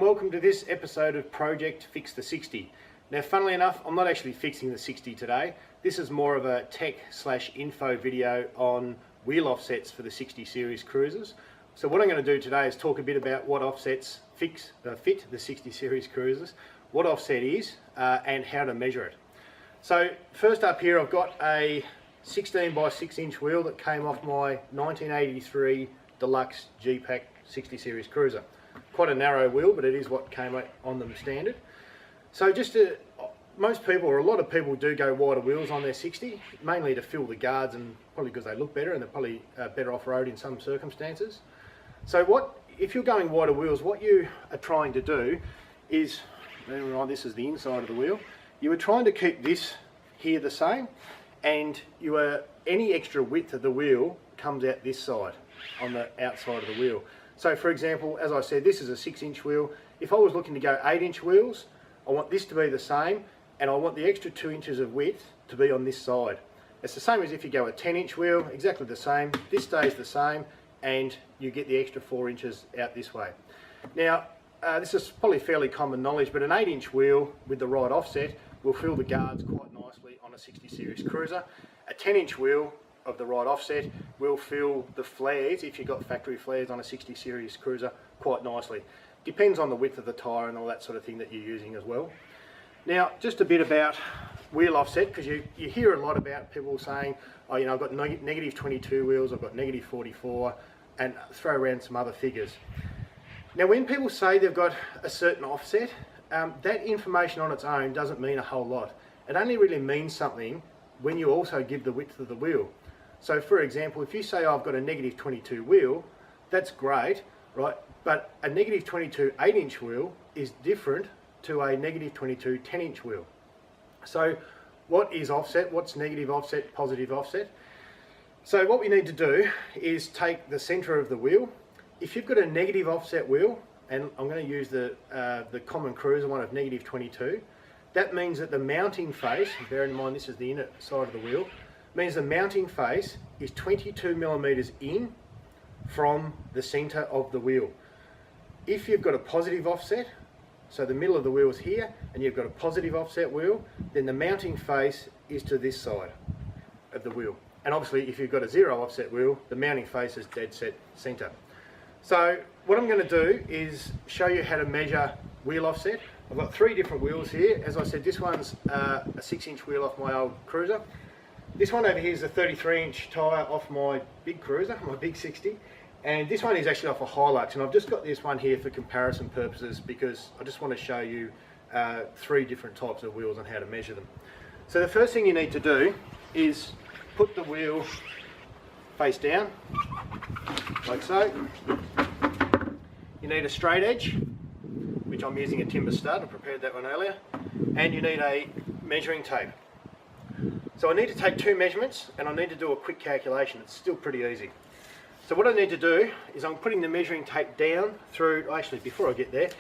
welcome to this episode of Project Fix the 60. Now funnily enough, I'm not actually fixing the 60 today. This is more of a tech/info video on wheel offsets for the 60 series cruisers. So what I'm going to do today is talk a bit about what offsets fit the 60 series cruisers, what offset is and how to measure it. So first up here I've got a 16 by 6 inch wheel that came off my 1983 Deluxe G-Pack 60 series cruiser. Quite a narrow wheel, but it is what came on them standard. So most people, or a lot of people, do go wider wheels on their 60, mainly to fill the guards and probably because they look better and they're probably better off-road in some circumstances. So if you're going wider wheels, what you are trying to do is, this is the inside of the wheel, you are trying to keep this here the same, and any extra width of the wheel comes out this side, on the outside of the wheel. So for example, as I said, this is a 6 inch wheel. If I was looking to go 8 inch wheels, I want this to be the same, and I want the extra 2 inches of width to be on this side. It's the same as if you go a 10 inch wheel, exactly the same. This stays the same, and you get the extra 4 inches out this way. Now, this is probably fairly common knowledge, but an 8 inch wheel with the right offset will fill the guards quite nicely on a 60 series cruiser. A 10 inch wheel of the right offset will fill the flares, if you've got factory flares on a 60 series cruiser, quite nicely. Depends on the width of the tyre and all that sort of thing that you're using as well. Now, just a bit about wheel offset, because you hear a lot about people saying, oh, you know, I've got negative 22 wheels, I've got negative 44, and throw around some other figures. Now, when people say they've got a certain offset, that information on its own doesn't mean a whole lot. It only really means something when you also give the width of the wheel. So for example, if you say, oh, I've got a negative 22 wheel, that's great, right? But a negative 22 8 inch wheel is different to a negative 22 10 inch wheel. So what is offset? What's negative offset, positive offset? So what we need to do is take the center of the wheel. If you've got a negative offset wheel, and I'm going to use the common cruiser one of negative 22, that means that the mounting face, bearing in mind this is the inner side of the wheel, means the mounting face is 22 millimeters in from the center of the wheel. If you've got a positive offset, so the middle of the wheel is here, and you've got a positive offset wheel, then the mounting face is to this side of the wheel. And obviously if you've got a zero offset wheel, the mounting face is dead set center. So what I'm going to do is show you how to measure wheel offset. I've got 3 different wheels here. As I said, this one's a 6 inch wheel off my old cruiser. This one over here is a 33 inch tyre off my big cruiser, my big 60. And this one is actually off a Hilux, and I've just got this one here for comparison purposes because I just want to show you 3 different types of wheels and how to measure them. So the first thing you need to do is put the wheel face down, like so. You need a straight edge, which I'm using a timber stud, I prepared that one earlier, and you need a measuring tape. So I need to take 2 measurements, and I need to do a quick calculation. It's still pretty easy. So what I need to do is I'm putting the measuring tape down through, actually before I get there,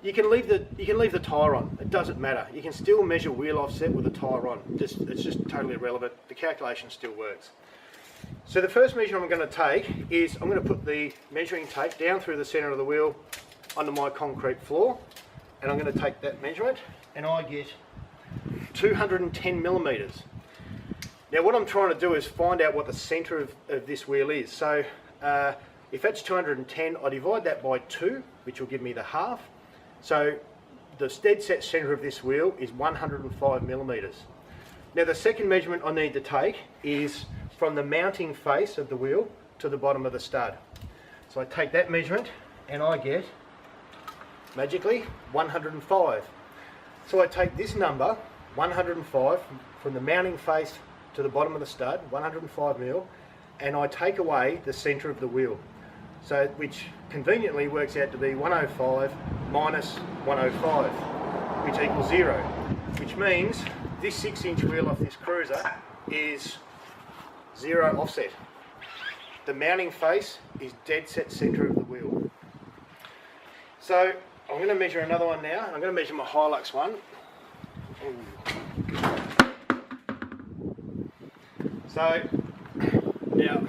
you can leave the tyre on, it doesn't matter. You can still measure wheel offset with the tyre on, it's just totally irrelevant, the calculation still works. So the first measure I'm going to take is I'm going to put the measuring tape down through the centre of the wheel onto my concrete floor, and I'm going to take that measurement, and I get 210 millimetres. Now what I'm trying to do is find out what the centre of this wheel is. So if that's 210, I divide that by 2, which will give me the half. So the dead set centre of this wheel is 105 millimetres. Now the second measurement I need to take is from the mounting face of the wheel to the bottom of the stud. So I take that measurement and I get, magically, 105. So I take this number, 105, from the mounting face to the bottom of the stud, 105 mil, and I take away the centre of the wheel. So, which conveniently works out to be 105 minus 105, which equals 0. Which means this 6 inch wheel off this cruiser is 0 offset. The mounting face is dead set centre of the wheel. So I'm going to measure another one now. I'm going to measure my Hilux one. So now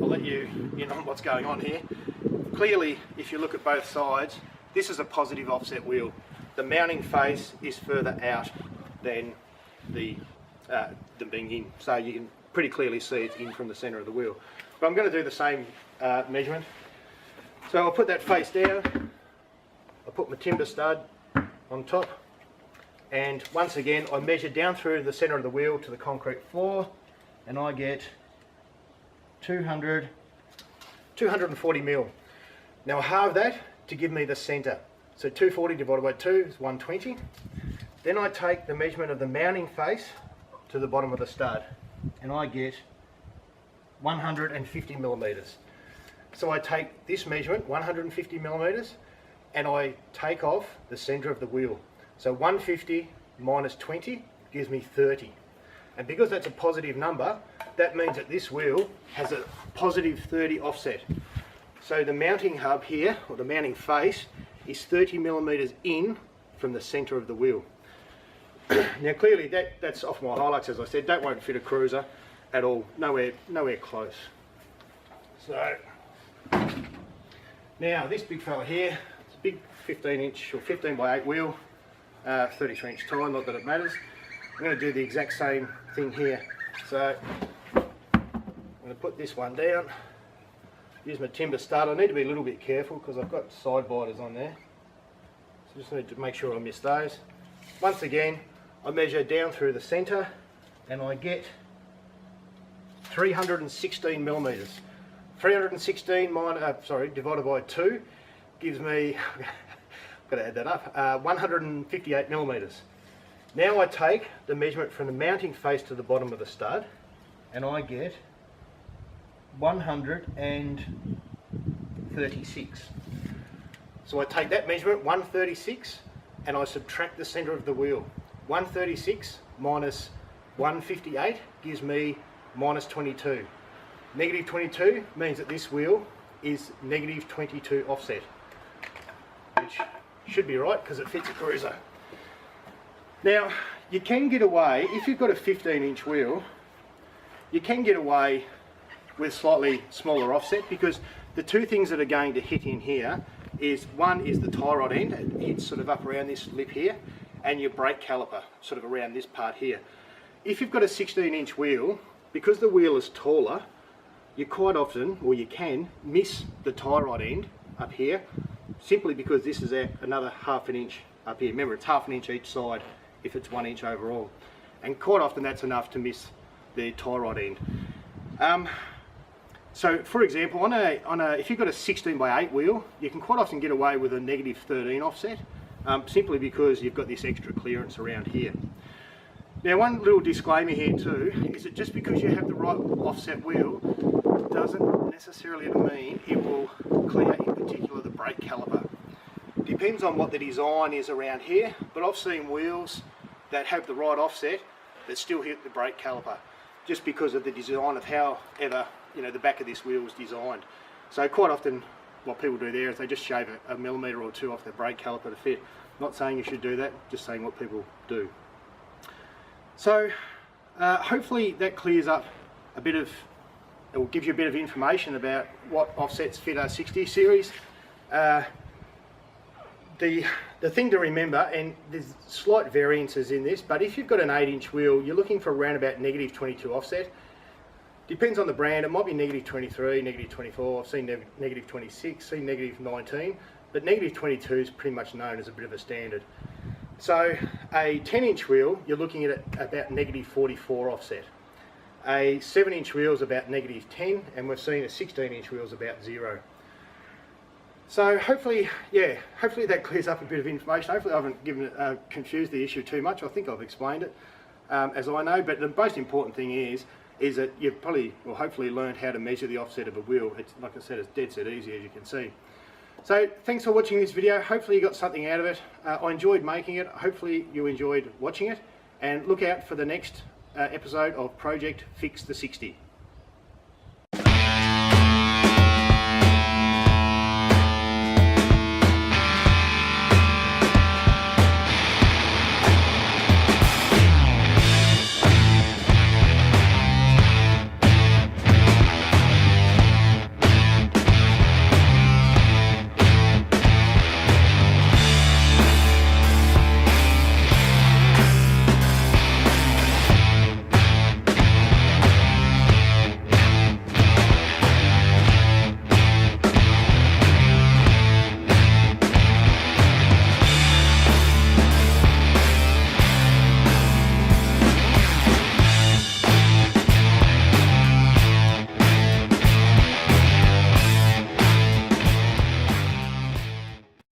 I'll let you in on what's going on here. Clearly, if you look at both sides, this is a positive offset wheel. The mounting face is further out than the being in, so you can pretty clearly see it's in from the centre of the wheel. But I'm going to do the same measurement. So I'll put that face down, I'll put my timber stud on top, and once again I measure down through the centre of the wheel to the concrete floor, and I get 240 mil. Now I halve that to give me the centre. So 240 divided by 2 is 120. Then I take the measurement of the mounting face to the bottom of the stud, and I get 150 millimetres. So I take this measurement, 150 millimetres, and I take off the centre of the wheel. So 150 minus 20 gives me 30. And because that's a positive number, that means that this wheel has a positive 30 offset. So the mounting hub here, or the mounting face, is 30 millimetres in from the centre of the wheel. Now clearly that's off my Hilux, as I said. That won't fit a cruiser at all, nowhere close. So now this big fella here, it's a big 15 inch or 15 by 8 wheel, 33 inch tire, not that it matters. I'm going to do the exact same thing here. So I'm going to put this one down, use my timber stud. I need to be a little bit careful because I've got side biters on there, so just need to make sure I miss those. Once again, I measure down through the centre and I get 316 millimetres. 316 divided by 2 gives me, I've got to add that up, 158 millimetres. Now I take the measurement from the mounting face to the bottom of the stud, and I get 136. So I take that measurement, 136, and I subtract the centre of the wheel. 136 minus 158 gives me minus 22. Negative 22 means that this wheel is negative 22 offset, which should be right because it fits a cruiser. Now you can get away, if you've got a 15 inch wheel, you can get away with slightly smaller offset, because the two things that are going to hit in here is, one is the tie rod end, it hits sort of up around this lip here, and your brake caliper sort of around this part here. If you've got a 16 inch wheel, because the wheel is taller, you quite often, or you can, miss the tie rod end up here, simply because this is another half an inch up here. Remember, it's half an inch each side if it's 1 inch overall, and quite often that's enough to miss the tie rod end. So for example, if you've got a 16 by 8 wheel, you can quite often get away with a negative 13 offset, simply because you've got this extra clearance around here. Now one little disclaimer here too, is that just because you have the right offset wheel doesn't necessarily mean it will clear, in particular, the brake caliper. Depends on what the design is around here, but I've seen wheels that have the right offset that still hit the brake caliper, just because of the design of however, you know, the back of this wheel is designed. So quite often what people do there is they just shave a millimetre or two off the brake caliper to fit. Not saying you should do that, just saying what people do. So hopefully that clears up a bit of, it will give you a bit of information about what offsets fit our 60 series. The thing to remember, and there's slight variances in this, but if you've got an 8 inch wheel, you're looking for around about negative 22 offset. Depends on the brand, it might be negative 23, negative 24, I've seen negative 26, seen negative 19, but negative 22 is pretty much known as a bit of a standard. So a 10 inch wheel, you're looking at about negative 44 offset. A 7 inch wheel is about negative 10, and we've seen a 16 inch wheel is about 0. So hopefully, yeah, hopefully that clears up a bit of information. Hopefully I haven't confused the issue too much. I think I've explained it as I know, but the most important thing is that you've probably, or hopefully, learned how to measure the offset of a wheel. It's, like I said, it's dead set easy, as you can see. So thanks for watching this video. Hopefully you got something out of it. I enjoyed making it. Hopefully you enjoyed watching it, and look out for the next episode of Project Fix the 60.